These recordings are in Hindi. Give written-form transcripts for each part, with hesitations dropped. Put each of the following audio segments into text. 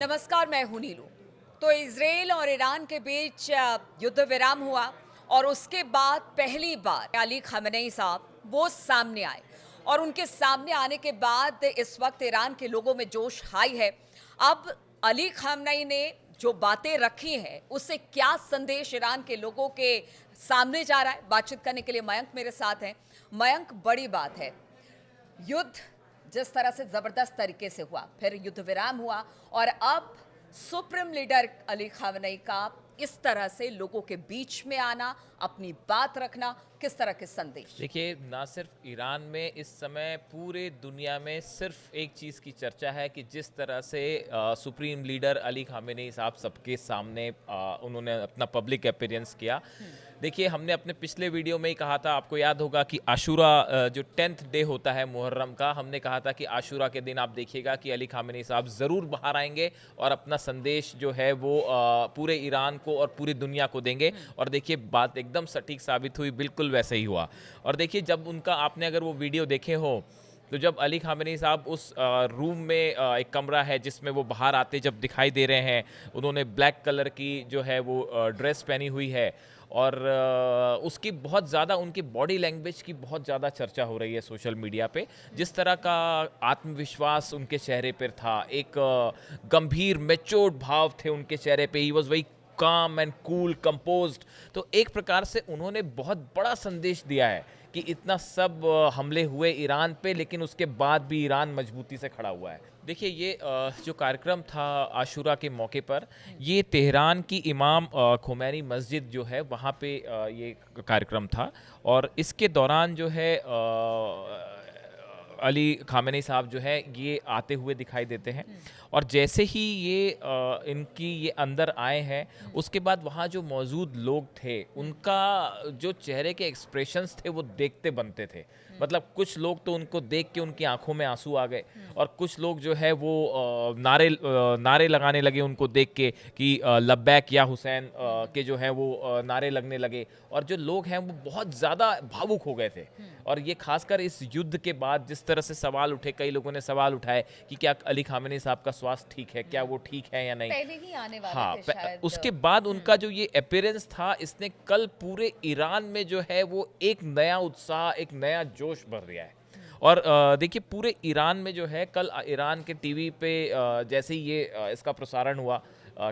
नमस्कार, मैं हूं नीलू। तो इजराइल और ईरान के बीच युद्ध विराम हुआ और उसके बाद पहली बार अली खamenei साहब वो सामने आए और उनके सामने आने के बाद इस वक्त ईरान के लोगों में जोश हाई है। अब अली खamenei ने जो बातें रखी हैं उससे क्या संदेश ईरान के लोगों के सामने जा रहा है, बातचीत करने के लिए मयंक मेरे साथ हैं। मयंक, बड़ी बात है, युद्ध जिस तरह से जबरदस्त तरीके से हुआ, फिर युद्ध विराम हुआ और अब सुप्रीम लीडर अली खamenei का इस तरह से लोगों के बीच में आना, अपनी बात रखना, किस तरह के संदेश? देखिए, ना सिर्फ ईरान में इस समय पूरे दुनिया में सिर्फ एक चीज़ की चर्चा है कि जिस तरह से सुप्रीम लीडर अली खामेनी साहब सबके सामने उन्होंने अपना पब्लिक अपीयरेंस किया। देखिए, हमने अपने पिछले वीडियो में ही कहा था, आपको याद होगा कि आशूरा जो 10th डे होता है मुहर्रम का, हमने कहा था कि आशूरा के दिन आप देखिएगा कि अली खामेनी साहब ज़रूर बाहर आएंगे और अपना संदेश जो है वो पूरे ईरान को और पूरी दुनिया को देंगे। और देखिए, बात एकदम सटीक साबित हुई, बिल्कुल वैसे ही हुआ। और देखिए, जब उनका आपने अगर वो वीडियो देखे हो तो जब अली खामेनी साहब उस रूम में एक कमरा है जिसमें वो बाहर आते जब दिखाई दे रहे हैं, उन्होंने ब्लैक कलर की जो है वो ड्रेस पहनी हुई है और उसकी बहुत ज़्यादा उनकी बॉडी लैंग्वेज की बहुत ज़्यादा चर्चा हो रही है सोशल मीडिया पे। जिस तरह का आत्मविश्वास उनके चेहरे पर था, एक गंभीर मैच्योर्ड भाव थे उनके चेहरे पे। He was very calm and cool composed. तो एक प्रकार से उन्होंने बहुत बड़ा संदेश दिया है कि इतना सब हमले हुए ईरान पे, लेकिन उसके बाद भी ईरान मजबूती से खड़ा हुआ है। देखिए, ये जो कार्यक्रम था आशूरा के मौके पर, ये तेहरान की इमाम खोमैनी मस्जिद जो है वहाँ पे ये कार्यक्रम था। और इसके दौरान जो है अली खामेनी साहब जो है ये आते हुए दिखाई देते हैं। और जैसे ही ये इनकी ये अंदर आए हैं, उसके बाद वहाँ जो मौजूद लोग थे उनका जो चेहरे के एक्सप्रेशंस थे वो देखते बनते थे। मतलब कुछ लोग तो उनको देख के उनकी आंखों में आंसू आ गए और कुछ लोग जो है वो नारे लगाने लगे उनको देख के कि लब्बैक या हुसैन के जो है वो नारे लगने लगे। और जो लोग हैं वो बहुत ज़्यादा भावुक हो गए थे। और ये खासकर इस युद्ध के बाद जिस तरह से सवाल उठे, कई लोगों ने सवाल उठाए कि क्या अली खामेनी साहब का स्वास्थ्य ठीक है, क्या वो ठीक है या नहीं। पहले ही आने वाले हाँ, थे शायद। उसके बाद उनका जो ये अपीयरेंस था, इसने कल पूरे ईरान में जो है वो एक नया उत्साह, एक नया जोश भर दिया है। और देखिए, पूरे ईरान में जो है कल ईरान के टीवी पे जैसे ही ये इसका प्रसारण हुआ,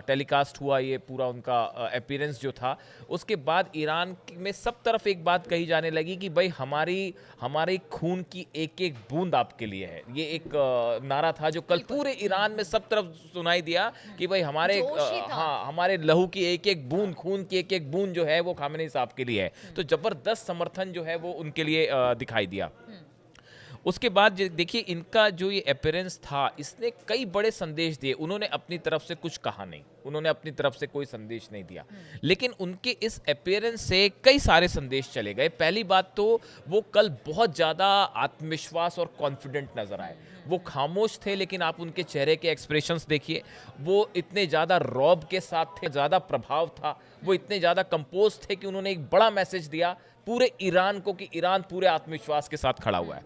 टेलीकास्ट हुआ, ये पूरा उनका अपीयरेंस जो था, उसके बाद ईरान में सब तरफ एक बात कही जाने लगी कि भाई हमारी खून की एक एक बूंद आपके लिए है। ये एक नारा था जो कल पूरे ईरान में सब तरफ सुनाई दिया कि भाई जोश ही था। हाँ, हमारे लहू की एक एक बूंद, खून की एक एक बूंद जो है वो खामेनी साहब के लिए है। तो जबरदस्त समर्थन जो है वो उनके लिए दिखाई दिया। उसके बाद देखिए, इनका जो ये अपीयरेंस था, इसने कई बड़े संदेश दिए। उन्होंने अपनी तरफ से कुछ कहा नहीं, उन्होंने अपनी तरफ से कोई संदेश नहीं दिया, लेकिन उनके इस अपीयरेंस से कई सारे संदेश चले गए। पहली बात तो वो कल बहुत ज़्यादा आत्मविश्वास और कॉन्फिडेंट नजर आए। वो खामोश थे, लेकिन आप उनके चेहरे के एक्सप्रेशंस देखिए, वो इतने ज़्यादा रौब के साथ थे, ज़्यादा प्रभाव था, वो इतने ज़्यादा कंपोज थे कि उन्होंने एक बड़ा मैसेज दिया पूरे ईरान को कि ईरान पूरे आत्मविश्वास के साथ खड़ा हुआ है।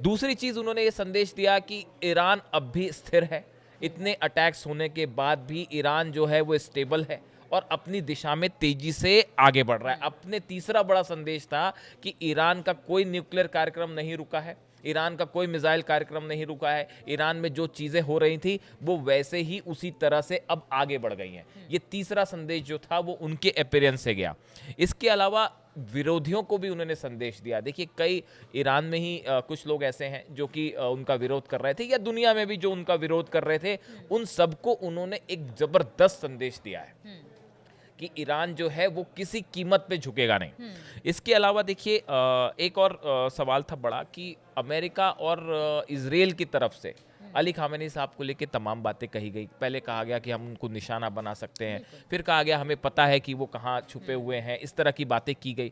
दूसरी चीज़, उन्होंने ये संदेश दिया कि ईरान अब भी स्थिर है। इतने अटैक्स होने के बाद भी ईरान जो है वो स्टेबल है और अपनी दिशा में तेजी से आगे बढ़ रहा है। अपने तीसरा बड़ा संदेश था कि ईरान का कोई न्यूक्लियर कार्यक्रम नहीं रुका है, ईरान का कोई मिसाइल कार्यक्रम नहीं रुका है। ईरान में जो चीज़ें हो रही थी वो वैसे ही उसी तरह से अब आगे बढ़ गई हैं। ये तीसरा संदेश जो था वो उनके अपीयरेंस से गया। इसके अलावा विरोधियों को भी उन्होंने संदेश दिया। देखिए, कई ईरान में ही कुछ लोग ऐसे हैं जो कि उनका विरोध कर रहे थे, या दुनिया में भी जो उनका विरोध कर रहे थे, उन सबको उन्होंने एक जबरदस्त संदेश दिया है कि ईरान जो है वो किसी कीमत पे झुकेगा नहीं। इसके अलावा देखिए, एक और सवाल था बड़ा कि अमेरिका और इजराइल की तरफ से अली खामेनी साहब को लेके तमाम बातें कही गई। पहले कहा गया कि हम उनको निशाना बना सकते हैं, फिर कहा गया हमें पता है कि वो कहाँ छुपे हुए हैं, इस तरह की बातें की गई।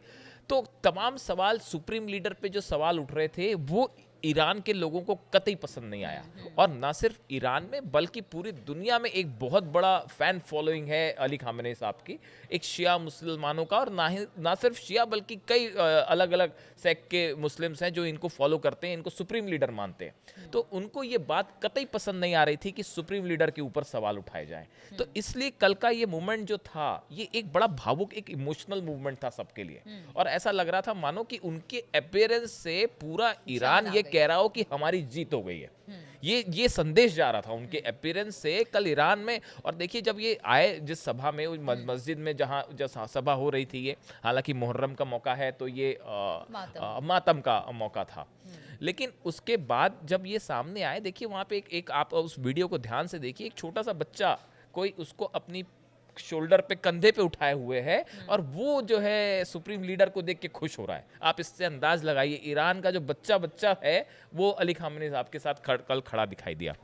तो तमाम सवाल सुप्रीम लीडर पे जो सवाल उठ रहे थे वो ईरान के लोगों को कतई पसंद नहीं आया। और ना सिर्फ ईरान में बल्कि पूरी दुनिया में एक बहुत बड़ा फैन फॉलोइंग है अली खामेनी साहब की, एक शिया मुसलमानों का, और ना सिर्फ शिया बल्कि कई अलग अलग सेक्ट के मुस्लिम्स हैं जो इनको फॉलो करते हैं, इनको सुप्रीम लीडर मानते हैं। तो उनको ये बात कतई पसंद नहीं आ रही थी कि सुप्रीम लीडर के ऊपर सवाल उठाए जाएं। तो इसलिए कल का ये मूवमेंट जो था ये एक बड़ा भावुक, एक इमोशनल मूवमेंट था सबके लिए। और ऐसा लग रहा था मानो कि उनके अपीयरेंस से पूरा ईरान ये कह रहा हो कि हमारी जीत हो गई है। ये संदेश जा रहा था उनके अपीयरेंस से कल ईरान में। और देखिए जब ये आए जिस सभा में, मस्जिद में जहाँ सभा हो रही थी, ये हालांकि मुहर्रम का मौका है तो ये मातम का मौका था, लेकिन उसके बाद जब ये सामने आए, देखिए वहाँ पे एक आप उस वीडियो को ध्यान से देखिए, एक छोटा सा बच्चा कोई उसको अपनी शोल्डर पे, कंधे पे उठाए हुए है और वो जो है सुप्रीम लीडर को देख के खुश हो रहा है। आप इससे अंदाज लगाइए ईरान का जो बच्चा है वो अली खामेनी साहब के साथ कल खड़ा दिखाई दिया।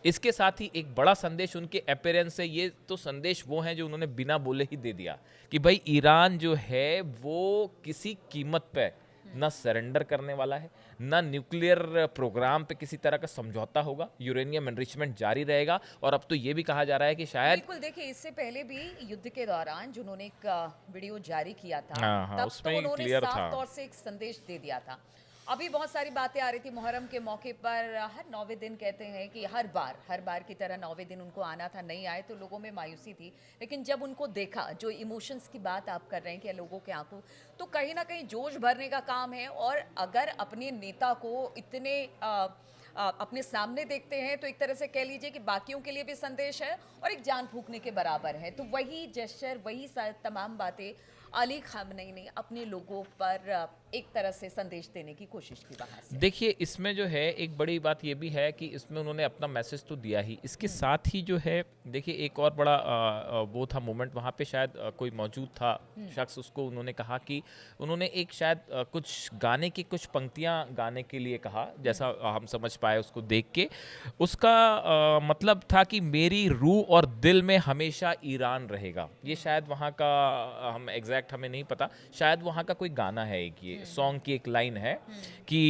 इसके साथ ही एक बड़ा संदेश उनके अपीयरेंस से, ये तो संदेश वो हैं जो उन्होंने बिना बोले ही दे दिया कि भाई ईरान जो है वो किसी कीमत पे ना सरेंडर करने वाला है, ना न्यूक्लियर प्रोग्राम पे किसी तरह का समझौता होगा, यूरेनियम एनरिचमेंट जारी रहेगा। और अब तो ये भी कहा जा रहा है कि शायद बिल्कुल, देखिए इससे पहले भी युद्ध के दौरान जिन्होंने एक वीडियो जारी किया था, हाँ, तब उसमें तो उन्होंने क्लियर साफ था। तौर से एक संदेश दे दिया था। अभी बहुत सारी बातें आ रही थी मुहर्रम के मौके पर, हर 9वें दिन कहते हैं कि हर बार की तरह 9वें दिन उनको आना था, नहीं आए तो लोगों में मायूसी थी। लेकिन जब उनको देखा, जो इमोशंस की बात आप कर रहे हैं कि लोगों के आंखों, तो कहीं ना कहीं जोश भरने का काम है। और अगर अपने नेता को इतने अपने सामने देखते हैं तो एक तरह से कह लीजिए कि बाकियों के लिए भी संदेश है और एक जान फूंकने के बराबर है। तो वही जेस्चर, वही तमाम बातें अली खामेनी ने अपने लोगों पर एक तरह से संदेश देने की कोशिश की वहाँ से। देखिए इसमें जो है एक बड़ी बात ये भी है कि इसमें उन्होंने अपना मैसेज तो दिया ही, इसके साथ ही जो है देखिए एक और बड़ा वो था मोमेंट, वहाँ पे शायद कोई मौजूद था शख्स, उसको उन्होंने कहा कि उन्होंने एक शायद कुछ गाने की कुछ पंक्तियाँ गाने के लिए कहा, जैसा हम समझ पाए उसको देख के। उसका मतलब था कि मेरी रूह और दिल में हमेशा ईरान रहेगा। ये शायद वहाँ का हम एग्जैक्ट हमें नहीं पता, शायद वहाँ का कोई गाना है, एक ये सॉन्ग की एक लाइन है कि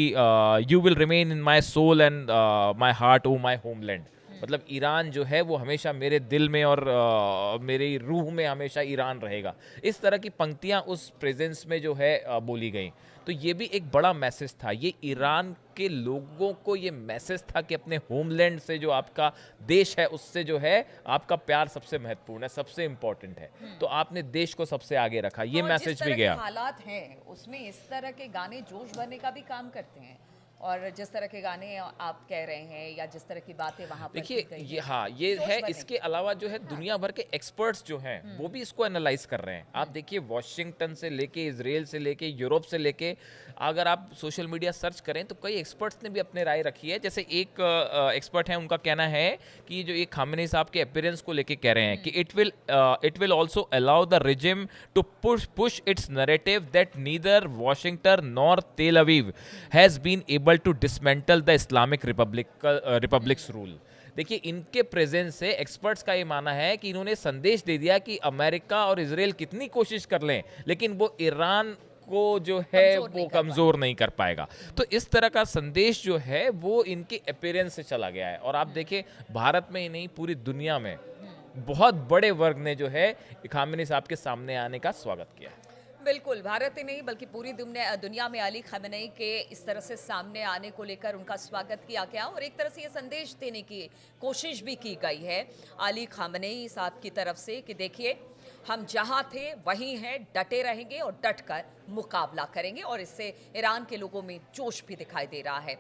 you will remain in my soul and my heart O my homeland. मतलब ईरान जो है वो हमेशा मेरे दिल में और मेरी रूह में हमेशा ईरान रहेगा। इस तरह की पंक्तियां उस प्रेजेंस में जो है बोली गई। तो ये भी एक बड़ा मैसेज था, ये ईरान के लोगों को ये मैसेज था कि अपने होमलैंड से, जो आपका देश है, उससे जो है आपका प्यार सबसे महत्वपूर्ण है, सबसे इम्पोर्टेंट है। तो आपने देश को सबसे आगे रखा, ये मैसेज भी गया। हालात हैं उसमें इस तरह के गाने जोश भरने का भी काम करते हैं। और जिस तरह के गाने आप कह रहे हैं या जिस तरह की बातें वहाँ पर देखिए की गई ये, हैं, हाँ ये जोश है। भरने इसके अलावा जो है दुनिया भर के एक्सपर्ट्स जो हैं वो भी इसको एनालाइज कर रहे हैं। आप देखिए वॉशिंगटन से लेके, इजराइल से लेके, यूरोप से लेके, अगर आप सोशल मीडिया सर्च करें तो कई एक्सपर्ट्स ने भी अपने राय रखी है। जैसे एक एक्सपर्ट है, उनका कहना है कि जो ये खामेनी साहब के अपीयरेंस को लेके कह रहे हैं कि it will also allow the regime to push its narrative that neither Washington nor Tel Aviv has been able to dismantle the Islamic Republic's rule. देखिए इनके प्रेजेंस से एक्सपर्ट्स का ये मानना है कि इन्होंने संदेश दे दिया कि अमेरिका और इजराइल कितनी कोशिश कर लें लेकिन वो ईरान को जो है वो कमजोर नहीं कर पाएगा। तो इस तरह का संदेश जो है वो इनके अपीयरेंस से चला गया है। और आप देखिए भारत में ही नहीं, पूरी दुनिया में बहुत बड़े वर्ग ने जो है खामेनी साहब के सामने आने का स्वागत किया है। बिल्कुल, भारत ही नहीं बल्कि पूरी दुनिया में अली खामेनी के इस तरह से सामने आने को लेकर उनका स्वागत किया गया और एक तरह से ये संदेश देने की कोशिश भी की गई है अली खामेनी साहब की तरफ से कि देखिए हम जहाँ थे वहीं हैं, डटे रहेंगे और डट कर मुकाबला करेंगे। और इससे ईरान के लोगों में जोश भी दिखाई दे रहा है।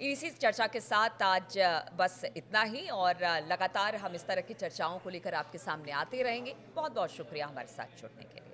इसी चर्चा के साथ आज बस इतना ही, और लगातार हम इस तरह की चर्चाओं को लेकर आपके सामने आते रहेंगे। बहुत बहुत शुक्रिया हमारे साथ जुड़ने के लिए।